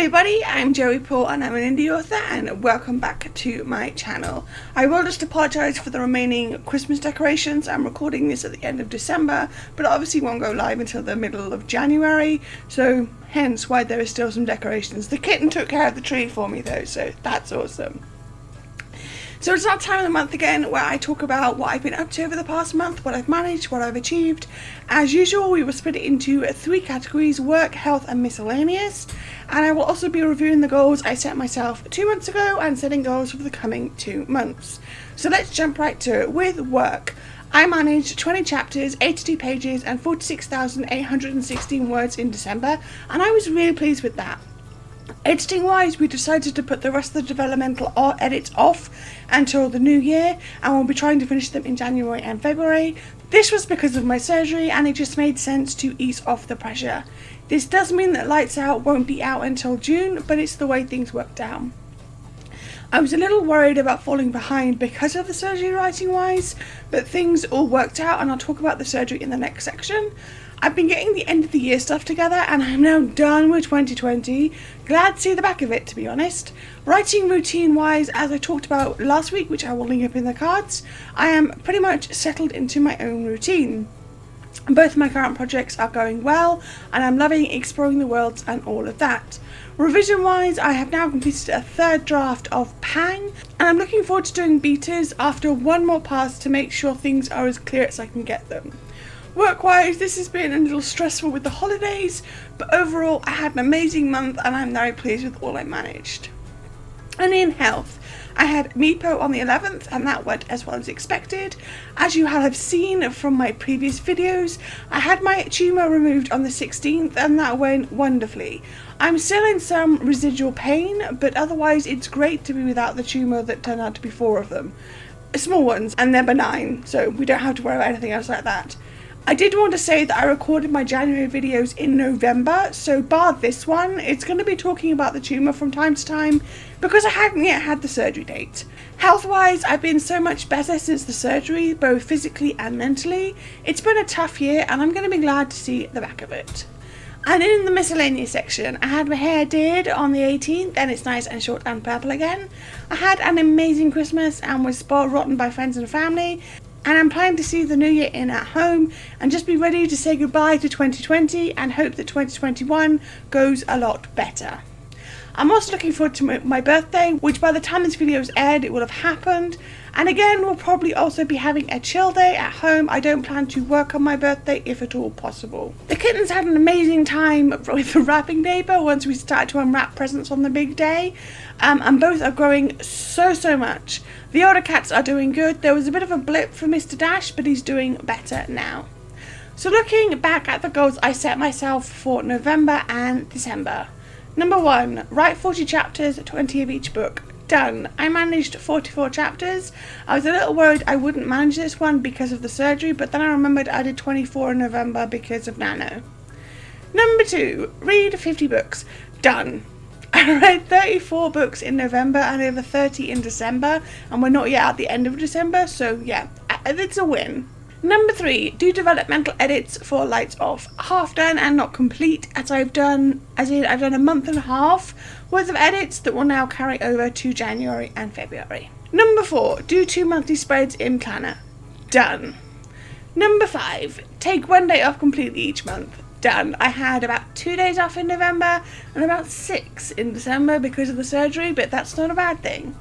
everybody, I'm Joey Paul and I'm an indie author and welcome back to my channel. I will just apologise for the remaining Christmas decorations. I'm recording this at the end of December, but obviously won't go live until the middle of January, so hence why there is still some decorations. The kitten took care of the tree for me though, so that's awesome. So it's that time of the month again where I talk about what I've been up to over the past month, what I've managed, what I've achieved. As usual, we will split it into three categories: work, health and miscellaneous. And I will also be reviewing the goals I set myself 2 months ago and setting goals for the coming 2 months. So let's jump right to it with work. I managed 20 chapters, 82 pages and 46,816 words in December, and I was really pleased with that. Editing wise, we decided to put the rest of the developmental edits off until the new year, and we'll be trying to finish them in January and February. This was because of my surgery, and it just made sense to ease off the pressure. This does mean that Lights Out won't be out until June, but it's the way things worked out. I was a little worried about falling behind because of the surgery writing wise, but things all worked out, and I'll talk about the surgery in the next section. I've been getting the end of the year stuff together and I'm now done with 2020. Glad to see the back of it, to be honest. Writing routine wise, as I talked about last week, which I will link up in the cards, I am pretty much settled into my own routine. Both my current projects are going well and I'm loving exploring the worlds and all of that. Revision wise, I have now completed a third draft of Pang and I'm looking forward to doing betas after one more pass to make sure things are as clear as I can get them. Work-wise, this has been a little stressful with the holidays, but overall I had an amazing month and I'm very pleased with all I managed. And in health, I had MIPO on the 11th and that went as well as expected. As you have seen from my previous videos, I had my tumour removed on the 16th and that went wonderfully. I'm still in some residual pain, but otherwise it's great to be without the tumour that turned out to be 4 of them. Small ones, and they're benign, so we don't have to worry about anything else like that. I did want to say that I recorded my January videos in November, so bar this one, it's going to be talking about the tumour from time to time because I hadn't yet had the surgery date. Health-wise, I've been so much better since the surgery, both physically and mentally. It's been a tough year and I'm going to be glad to see the back of it. And in the miscellaneous section, I had my hair did on the 18th and it's nice and short and purple again. I had an amazing Christmas and was spoiled rotten by friends and family. And I'm planning to see the new year in at home and just be ready to say goodbye to 2020 and hope that 2021 goes a lot better. I'm also looking forward to my birthday, which by the time this video is aired, it will have happened. And again, we'll probably also be having a chill day at home. I don't plan to work on my birthday if at all possible. The kittens had an amazing time with the wrapping paper once we started to unwrap presents on the big day. And both are growing so much. The older cats are doing good. There was a bit of a blip for Mr. Dash, but he's doing better now. So looking back at the goals I set myself for November and December. Number 1, write 40 chapters, 20 of each book. Done. I managed 44 chapters. I was a little worried I wouldn't manage this one because of the surgery, but then I remembered I did 24 in November because of Nano. Number 2, read 50 books. Done. I read 34 books in November and over 30 in December, and we're not yet at the end of December, so yeah, it's a win. Number 3, do developmental edits for Lights Off. Half done and not complete, as I've done a month and a half worth of edits that will now carry over to January and February. Number 4, do 2 monthly spreads in Planner. Done. Number 5, take 1 day off completely each month. Done. I had about 2 days off in November and about 6 in December because of the surgery, but that's not a bad thing.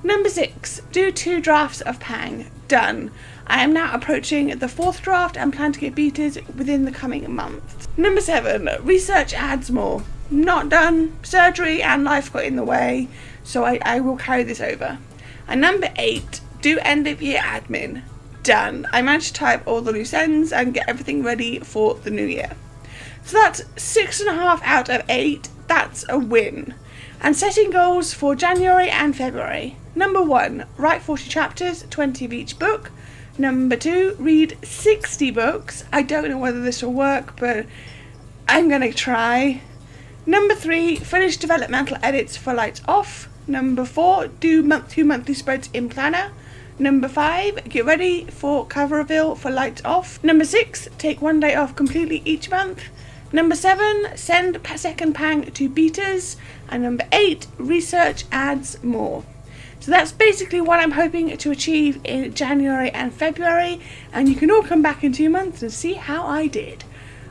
Number 6, do 2 drafts of Pang. Done. I am now approaching the 4th draft and plan to get betas within the coming months. Number 7, research adds more. Not done. Surgery and life got in the way, so I will carry this over. And number 8, do end of year admin. Done. I managed to type all the loose ends and get everything ready for the new year. So that's 6.5 out of 8. That's a win. And setting goals for January and February. Number 1, write 40 chapters, 20 of each book. Number 2, read 60 books. I don't know whether this will work, but I'm going to try. Number 3, finish developmental edits for Lights Off. Number 4, do 2 monthly spreads in Planner. Number 5, get ready for cover reveal for Lights Off. Number 6, take 1 day off completely each month. Number 7, send second pang to beaters. And number 8, research adds more. So that's basically what I'm hoping to achieve in January and February, and you can all come back in 2 months and see how I did.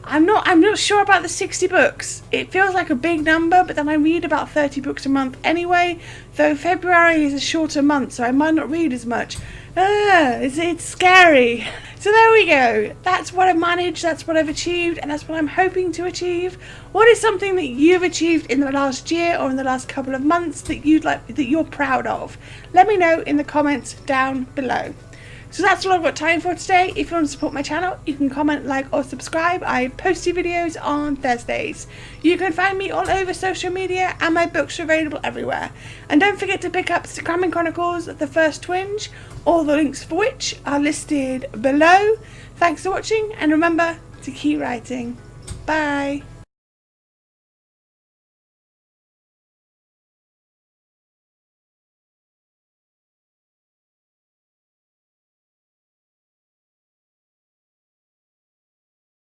I'm not sure about the 60 books. It feels like a big number, but then I read about 30 books a month anyway, though February is a shorter month, so I might not read as much. It's scary. So there we go. That's what I've managed, that's what I've achieved, and that's what I'm hoping to achieve. What is something that you've achieved in the last year or in the last couple of months that you're proud of? Let me know in the comments down below. So that's all I've got time for today. If you want to support my channel, you can comment, like or subscribe. I post videos on Thursdays. You can find me all over social media, and my books are available everywhere. And don't forget to pick up Cramming Chronicles, The First Twinge, all the links for which are listed below. Thanks for watching, and remember to keep writing. Bye.